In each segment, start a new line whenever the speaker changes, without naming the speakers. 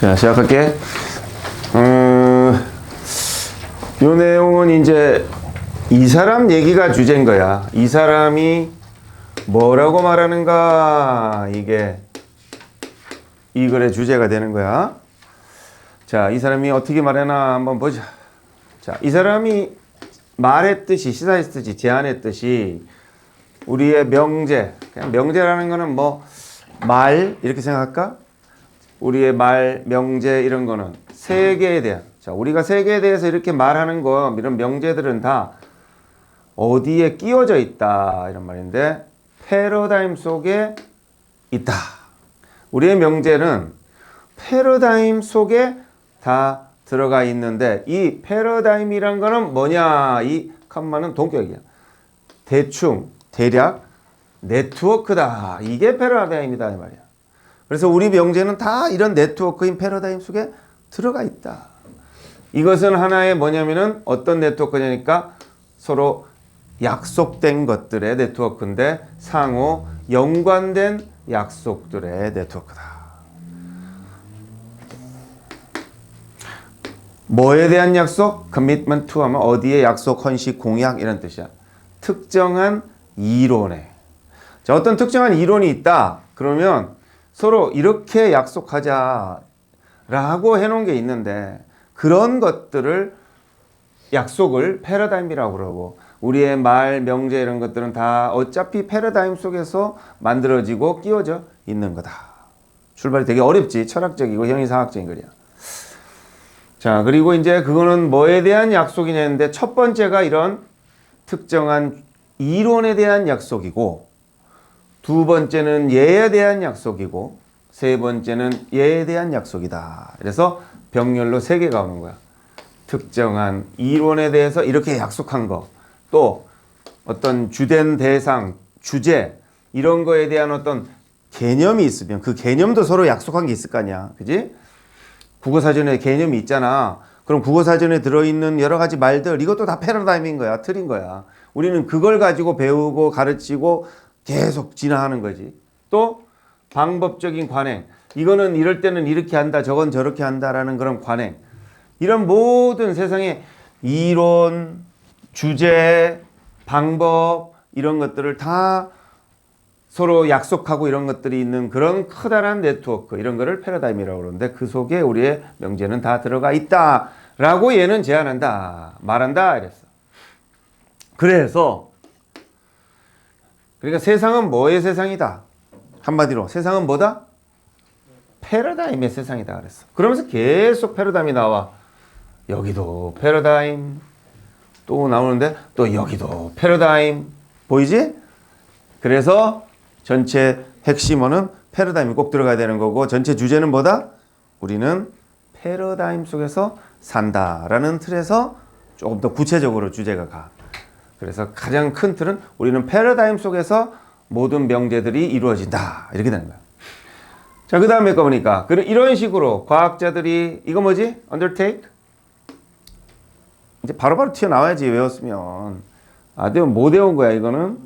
자, 시작할게. 요 내용은 이제 이 사람 얘기가 주제인 거야. 이 사람이 뭐라고 말하는가, 이게 이 글의 주제가 되는 거야. 자, 이 사람이 어떻게 말하나 한번 보자. 자, 이 사람이 말했듯이, 시사했듯이, 제안했듯이 우리의 명제, 그냥 명제라는 거는 뭐 말 이렇게 생각할까? 우리의 말, 명제 이런 거는 세계에 대한, 자, 우리가 세계에 대해서 이렇게 말하는 거, 이런 명제들은 다 어디에 끼워져 있다 이런 말인데, 패러다임 속에 있다. 우리의 명제는 패러다임 속에 다 들어가 있는데, 이 패러다임이란 거는 뭐냐? 이 컴마는 동격이야. 대충, 대략, 네트워크다. 이게 패러다임이다 이 말이야. 그래서 우리 명제는 다 이런 네트워크인 패러다임 속에 들어가 있다. 이것은 하나의 뭐냐면은 어떤 네트워크냐니까 서로 약속된 것들의 네트워크인데, 상호 연관된 약속들의 네트워크다. 뭐에 대한 약속? commitment to 하면 어디에 약속, 헌식, 공약 이런 뜻이야. 특정한 이론에. 자, 어떤 특정한 이론이 있다. 그러면 서로 이렇게 약속하자 라고 해놓은 게 있는데, 그런 것들을 약속을 패러다임이라고 그러고, 우리의 말, 명제 이런 것들은 다 어차피 패러다임 속에서 만들어지고 끼워져 있는 거다. 출발이 되게 어렵지. 철학적이고 형이상학적인 글이야. 자, 그리고 이제 그거는 뭐에 대한 약속이냐 했는데, 첫 번째가 이런 특정한 이론에 대한 약속이고, 두 번째는 예에 대한 약속이고, 세 번째는 예에 대한 약속이다. 그래서 병렬로 세 개가 오는 거야. 특정한 이론에 대해서 이렇게 약속한 거, 또 어떤 주된 대상, 주제 이런 거에 대한 어떤 개념이 있으면 그 개념도 서로 약속한 게 있을 거 아니야. 그지? 국어사전에 개념이 있잖아. 그럼 국어사전에 들어있는 여러 가지 말들, 이것도 다 패러다임인 거야. 틀인 거야. 우리는 그걸 가지고 배우고 가르치고 계속 진화하는 거지. 또 방법적인 관행. 이거는 이럴 때는 이렇게 한다, 저건 저렇게 한다라는 그런 관행. 이런 모든 세상의 이론, 주제, 방법 이런 것들을 다 서로 약속하고 이런 것들이 있는 그런 커다란 네트워크, 이런 거를 패러다임이라고 그러는데, 그 속에 우리의 명제는 다 들어가 있다라고 얘는 제안한다, 말한다 이랬어. 그래서 그러니까 세상은 뭐의 세상이다? 한마디로 세상은 뭐다? 패러다임의 세상이다 그랬어. 그러면서 계속 패러다임이 나와. 여기도 패러다임 또 나오는데, 또 여기도 패러다임. 보이지? 그래서 전체 핵심어는 패러다임이 꼭 들어가야 되는 거고, 전체 주제는 뭐다? 우리는 패러다임 속에서 산다라는 틀에서 조금 더 구체적으로 주제가 가. 그래서 가장 큰 틀은 우리는 패러다임 속에서 모든 명제들이 이루어진다, 이렇게 되는 거야. 자, 그 다음에 거 보니까 이런 식으로 과학자들이, 이거 뭐지? undertake? 이제 바로바로 튀어나와야지, 외웠으면. 아, 내가 못 외운 거야 이거는.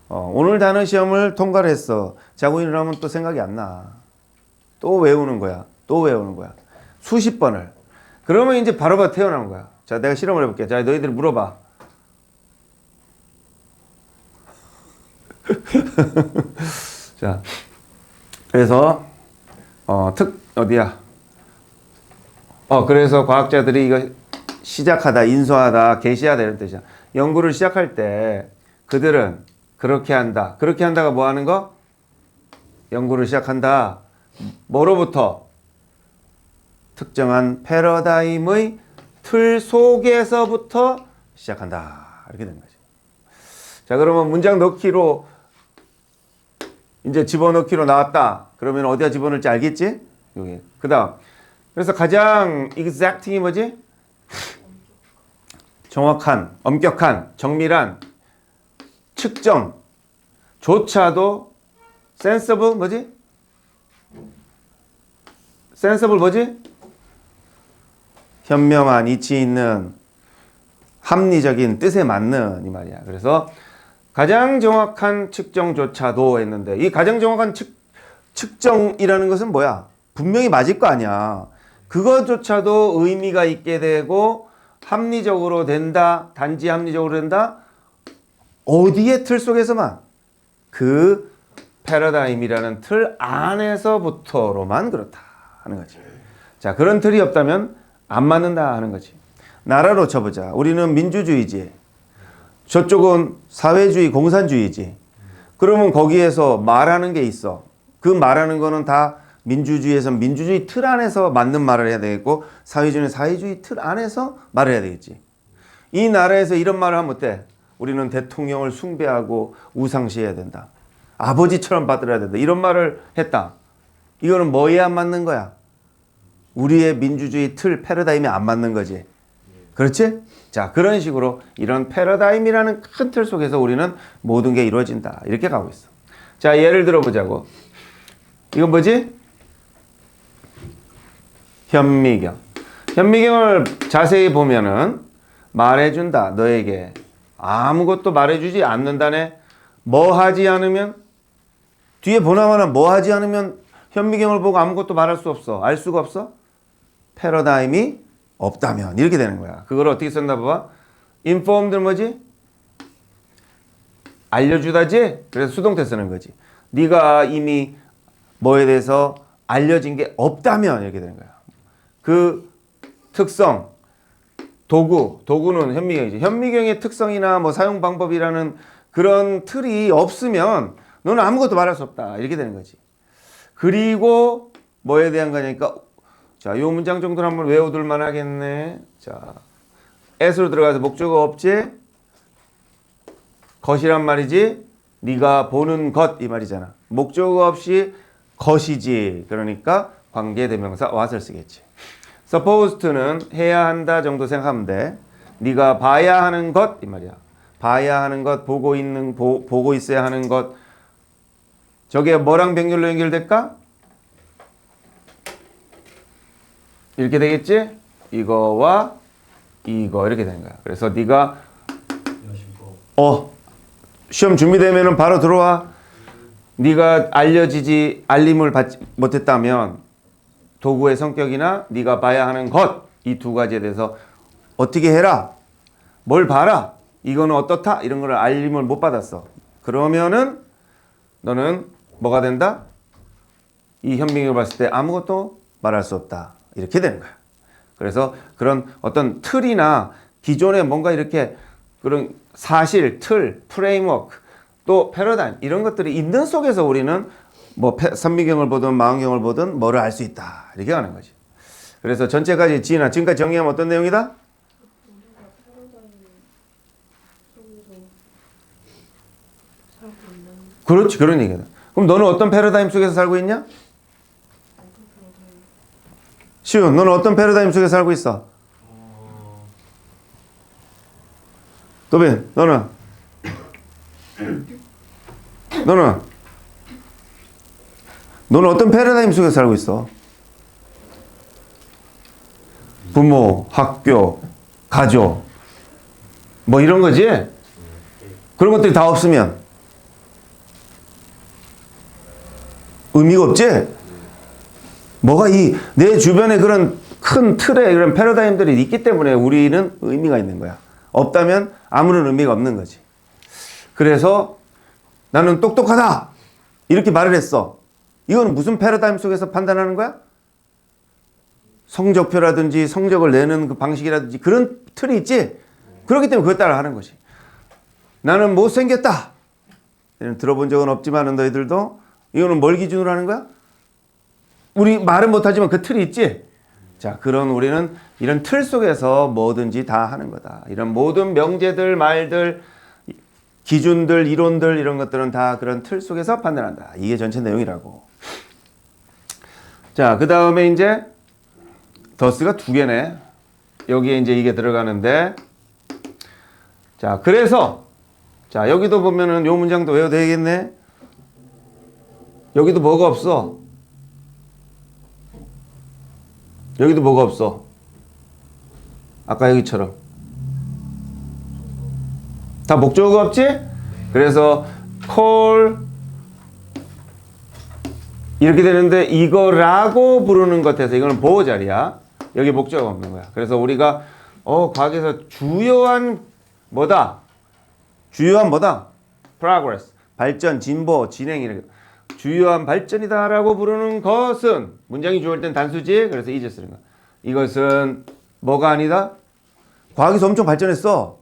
오늘 단어 시험을 통과를 했어. 자고 일어나면 또 생각이 안 나. 또 외우는 거야. 또 외우는 거야. 수십 번을. 그러면 이제 바로바로 튀어나오는 거야. 자, 내가 실험을 해볼게. 자, 너희들 물어봐. 자, 그래서 어디야? 그래서 과학자들이 이거 시작하다, 인수하다, 계시하다 이런 뜻이야. 연구를 시작할 때 그들은 그렇게 한다. 그렇게 한다가 뭐 하는 거? 연구를 시작한다. 뭐로부터? 특정한 패러다임의 틀 속에서부터 시작한다. 이렇게 된 거지. 자, 그러면 문장 넣기로 이제 집어넣기로 나왔다. 그러면 어디다 집어넣을지 알겠지? 여기. 그 다음. 그래서 가장 exacting이 뭐지? 정확한, 엄격한, 정밀한 측정조차도 sensible 뭐지? sensible 뭐지? 현명한, 이치 있는, 합리적인, 뜻에 맞는 이 말이야. 그래서 가장 정확한 측정조차도 했는데, 이 가장 정확한 측정이라는 것은 뭐야? 분명히 맞을 거 아니야. 그것조차도 의미가 있게 되고 합리적으로 된다. 단지 합리적으로 된다. 어디의 틀 속에서만? 그 패러다임이라는 틀 안에서부터로만 그렇다 하는 거지. 자, 그런 틀이 없다면 안 맞는다 하는 거지. 나라로 쳐보자. 우리는 민주주의지. 저쪽은 사회주의, 공산주의지. 그러면 거기에서 말하는 게 있어. 그 말하는 거는 다 민주주의에서 민주주의 틀 안에서 맞는 말을 해야 되겠고, 사회주의는 사회주의 틀 안에서 말을 해야 되겠지. 이 나라에서 이런 말을 하면 어때? 우리는 대통령을 숭배하고 우상시해야 된다. 아버지처럼 받들어야 된다. 이런 말을 했다. 이거는 뭐에 안 맞는 거야? 우리의 민주주의 틀, 패러다임이 안 맞는 거지. 그렇지? 자, 그런 식으로 이런 패러다임이라는 큰 틀 속에서 우리는 모든 게 이루어진다. 이렇게 가고 있어. 자, 예를 들어보자고. 이건 뭐지? 현미경. 현미경을 자세히 보면은 말해준다. 너에게. 아무것도 말해주지 않는다네. 뭐 하지 않으면? 뒤에 보나마나 뭐 하지 않으면 현미경을 보고 아무것도 말할 수 없어. 알 수가 없어? 패러다임이 없다면 이렇게 되는 거야. 그걸 어떻게 썼나 봐봐. informed는 뭐지? 알려주다지? 그래서 수동태 쓰는 거지. 네가 이미 뭐에 대해서 알려진 게 없다면 이렇게 되는 거야. 그 특성, 도구는 현미경이지. 현미경의 특성이나 뭐 사용 방법이라는 그런 틀이 없으면 너는 아무것도 말할 수 없다. 이렇게 되는 거지. 그리고 뭐에 대한 거냐니까 자, 요 문장 정도는 한번 외워둘 만하겠네. 자, s로 들어가서 목적어 없지? 것이란 말이지? 네가 보는 것 이 말이잖아. 목적어 없이 것이지. 그러니까 관계대명사 what을 쓰겠지. supposed to는 해야 한다 정도 생각하면 돼. 네가 봐야 하는 것 이 말이야. 봐야 하는 것, 보고 있어야 하는 것. 저게 뭐랑 병렬로 연결될까? 이렇게 되겠지? 이거와 이거 이렇게 되는 거야. 그래서 네가 시험 준비되면은 바로 들어와. 네가 알림을 받지 못했다면 도구의 성격이나 네가 봐야 하는 것 이 두 가지에 대해서 어떻게 해라. 뭘 봐라. 이거는 어떻다. 이런 거를 알림을 못 받았어. 그러면은 너는 뭐가 된다? 이 현미경을 봤을 때 아무것도 말할 수 없다. 이렇게 되는 거야. 그래서 그런 어떤 틀이나 기존에 뭔가 이렇게 그런 사실, 틀, 프레임워크, 또 패러다임 이런 것들이 있는 속에서 우리는 뭐 선미경을 보든 망원경을 보든 뭐를 알 수 있다. 이렇게 하는 거지. 그래서 전체까지 지금까지 정리하면 어떤 내용이다? 그렇지, 그런 얘기다. 그럼 너는 어떤 패러다임 속에서 살고 있냐? 시훈, 너는 어떤 패러다임 속에 살고 있어? 도빈, 너는 어떤 패러다임 속에 살고 있어? 부모, 학교, 가족, 뭐 이런 거지? 그런 것들이 다 없으면 의미가 없지? 뭐가 내 주변에 그런 큰 틀에 그런 패러다임들이 있기 때문에 우리는 의미가 있는 거야. 없다면 아무런 의미가 없는 거지. 그래서 나는 똑똑하다! 이렇게 말을 했어. 이거는 무슨 패러다임 속에서 판단하는 거야? 성적표라든지 성적을 내는 그 방식이라든지 그런 틀이 있지? 그렇기 때문에 그것 따라 하는 거지. 나는 못생겼다! 이런 들어본 적은 없지만 너희들도 이거는 뭘 기준으로 하는 거야? 우리 말은 못하지만 그 틀이 있지? 자, 그런 우리는 이런 틀 속에서 뭐든지 다 하는 거다. 이런 모든 명제들, 말들, 기준들, 이론들 이런 것들은 다 그런 틀 속에서 판단한다. 이게 전체 내용이라고. 자, 그 다음에 이제 더스가 두 개네. 여기에 이제 이게 들어가는데 자, 그래서 자, 여기도 보면은 요 문장도 외워도 되겠네. 여기도 뭐가 없어. 여기도 뭐가 없어. 아까 여기처럼. 다 목적어가 없지? 그래서 call 이렇게 되는데 이거라고 부르는 것에서 이거는 보호 자리야. 여기 목적어가 없는 거야. 그래서 우리가 과학에서 주요한 뭐다? 주요한 뭐다? progress. 발전, 진보, 진행 이렇게. 주요한 발전이다라고 부르는 것은 문장이 주어질 땐 단수지. 그래서 이제 쓰는 거야. 이것은 뭐가 아니다? 과학에서 엄청 발전했어.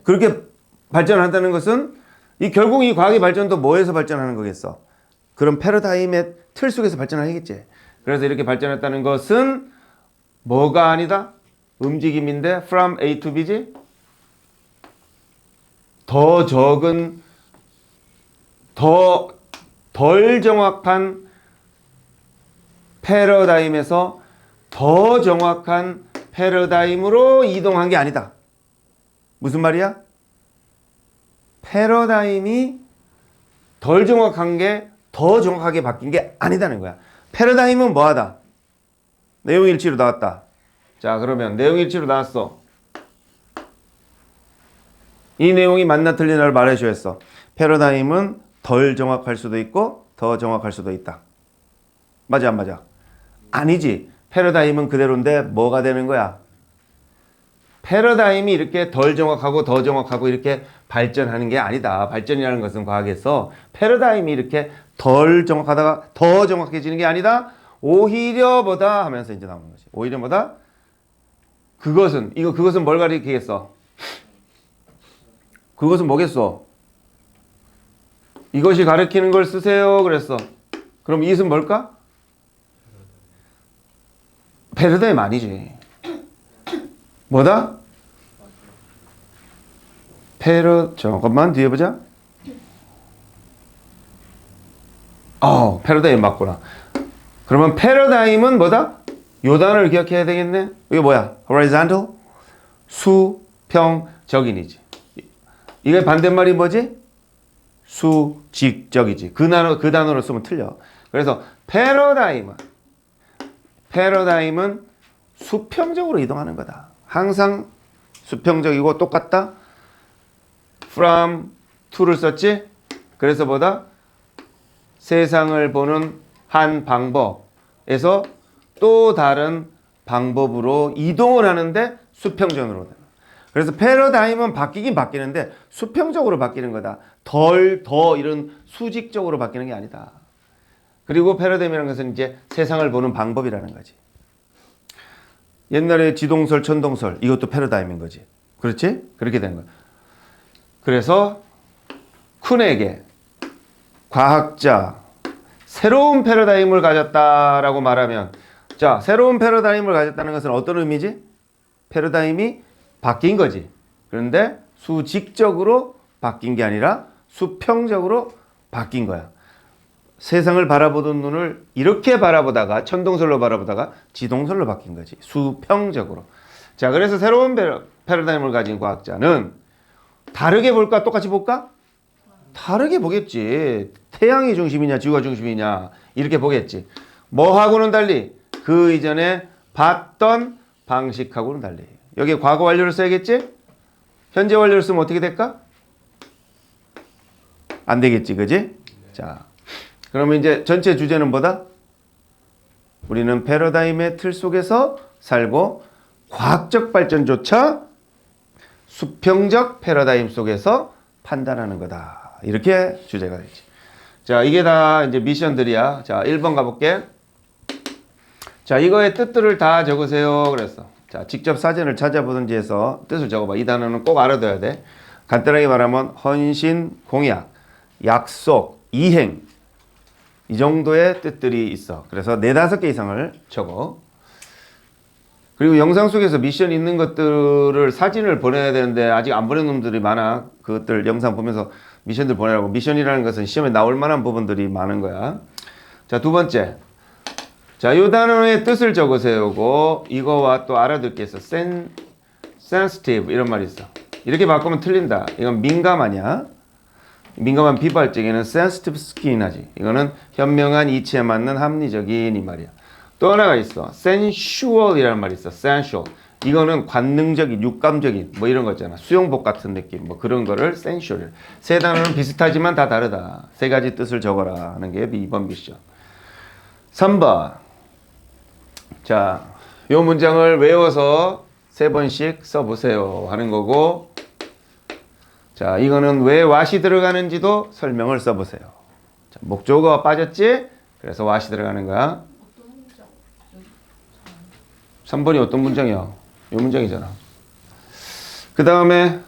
그렇게 발전한다는 것은 결국 이 과학의 발전도 뭐에서 발전하는 거겠어? 그런 패러다임의 틀 속에서 발전하겠지. 그래서 이렇게 발전했다는 것은 뭐가 아니다? 움직임인데 from A to B지? 더 적은 덜 정확한 패러다임에서 더 정확한 패러다임으로 이동한 게 아니다. 무슨 말이야? 패러다임이 덜 정확한 게 더 정확하게 바뀐 게 아니다는 거야. 패러다임은 뭐하다? 내용일치로 나왔다. 자, 그러면 내용일치로 나왔어. 이 내용이 맞나 틀리나를 말해줘야 했어. 패러다임은 덜 정확할 수도 있고 더 정확할 수도 있다. 맞아 안 맞아? 아니지. 패러다임은 그대로인데 뭐가 되는 거야? 패러다임이 이렇게 덜 정확하고 더 정확하고 이렇게 발전하는 게 아니다. 발전이라는 것은 과학에서 패러다임이 이렇게 덜 정확하다가 더 정확해지는 게 아니다. 오히려 뭐다 하면서 이제 나오는 거지. 오히려 뭐다? 그것은 뭘 가리키겠어? 그것은 뭐겠어? 이것이 가리키는 걸 쓰세요 그랬어. 그럼 이것은 뭘까? 패러다임 아니지. 뭐다? 잠깐만 뒤에 보자. 패러다임 맞구나. 그러면 패러다임은 뭐다? 요 단어를 기억해야 되겠네. 이게 뭐야? horizontal? 수평적인이지. 이게 반대말이 뭐지? 수직적이지. 그 단어로 쓰면 틀려. 그래서 패러다임은 수평적으로 이동하는 거다. 항상 수평적이고 똑같다. from to를 썼지? 그래서 뭐다? 세상을 보는 한 방법에서 또 다른 방법으로 이동을 하는데 수평적으로. 그래서 패러다임은 바뀌긴 바뀌는데 수평적으로 바뀌는 거다. 더 이런 수직적으로 바뀌는 게 아니다. 그리고 패러다임이라는 것은 이제 세상을 보는 방법이라는 거지. 옛날에 지동설, 천동설 이것도 패러다임인 거지. 그렇지? 그렇게 된 거야. 그래서 쿤에게 과학자 새로운 패러다임을 가졌다라고 말하면 자, 새로운 패러다임을 가졌다는 것은 어떤 의미지? 패러다임이 바뀐 거지. 그런데 수직적으로 바뀐 게 아니라 수평적으로 바뀐 거야. 세상을 바라보던 눈을 이렇게 바라보다가 천동설로 바라보다가 지동설로 바뀐 거지. 수평적으로. 자, 그래서 새로운 패러다임을 가진 과학자는 다르게 볼까? 똑같이 볼까? 다르게 보겠지. 태양이 중심이냐 지구가 중심이냐 이렇게 보겠지. 뭐하고는 달리 그 이전에 봤던 방식하고는 달리. 여기에 과거 완료를 써야겠지? 현재 완료를 쓰면 어떻게 될까? 안 되겠지, 그지? 자, 그러면 이제 전체 주제는 뭐다? 우리는 패러다임의 틀 속에서 살고 과학적 발전조차 수평적 패러다임 속에서 판단하는 거다. 이렇게 주제가 되지. 자, 이게 다 이제 미션들이야. 자, 1번 가볼게. 자, 이거의 뜻들을 다 적으세요. 그랬어. 자, 직접 사전을 찾아보든지 해서 뜻을 적어봐. 이 단어는 꼭 알아둬야 돼. 간단하게 말하면 헌신, 공약, 약속, 이행 이 정도의 뜻들이 있어. 그래서 4-5개 이상을 적어. 그리고 영상 속에서 미션 있는 것들을 사진을 보내야 되는데 아직 안 보낸 놈들이 많아. 그것들 영상 보면서 미션들 보내라고. 미션이라는 것은 시험에 나올 만한 부분들이 많은 거야. 자, 2번째. 자, 이 단어의 뜻을 적으세요. 이거와 또 알아둘 게 있어. sensitive 이런 말이 있어. 이렇게 바꾸면 틀린다. 이건 민감하냐? 민감한 비발적에는 sensitive skin 하지. 이거는 현명한 이치에 맞는 합리적인 이 말이야. 또 하나가 있어. sensual 이라는 말이 있어. sensual. 이거는 관능적인, 육감적인 뭐 이런 거 있잖아. 수영복 같은 느낌 뭐 그런 거를 sensual. 세 단어는 비슷하지만 다 다르다. 3가지 뜻을 적어라 하는 게 2번 미션. 3번. 자, 요 문장을 외워서 3번씩 써보세요 하는 거고, 자, 이거는 왜 what이 들어가는지도 설명을 써보세요. 자, 목적어가 빠졌지? 그래서 what이 들어가는 거야. 3번이 어떤 문장이야? 요 문장이잖아. 그 다음에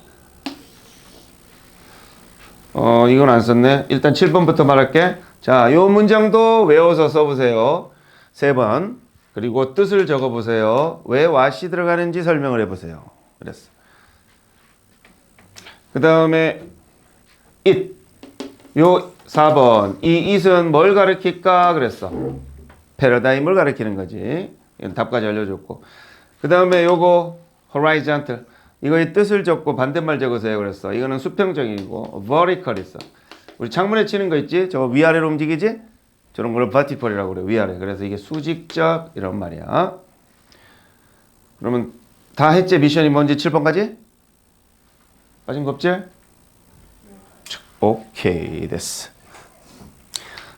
이건 안 썼네. 일단 7번부터 말할게. 자, 요 문장도 외워서 써보세요. 3번. 그리고 뜻을 적어보세요. 왜 what이 들어가는지 설명을 해보세요. 그랬어. 그 다음에 it. 요 4번. 이 it은 뭘 가리킬까? 그랬어. 패러다임을 가리키는 거지. 이건 답까지 알려줬고. 그 다음에 요거 horizontal. 이거의 뜻을 적고 반대말 적으세요. 그랬어. 이거는 수평적이고 vertical 있어. 우리 창문에 치는 거 있지? 저거 위아래로 움직이지? 저런 걸 vertical이라고 그래. 위아래. 그래서 이게 수직적 이런 말이야. 그러면 다 했지? 미션이 뭔지 7번까지? 빠진 거 없지? 오케이, 됐어.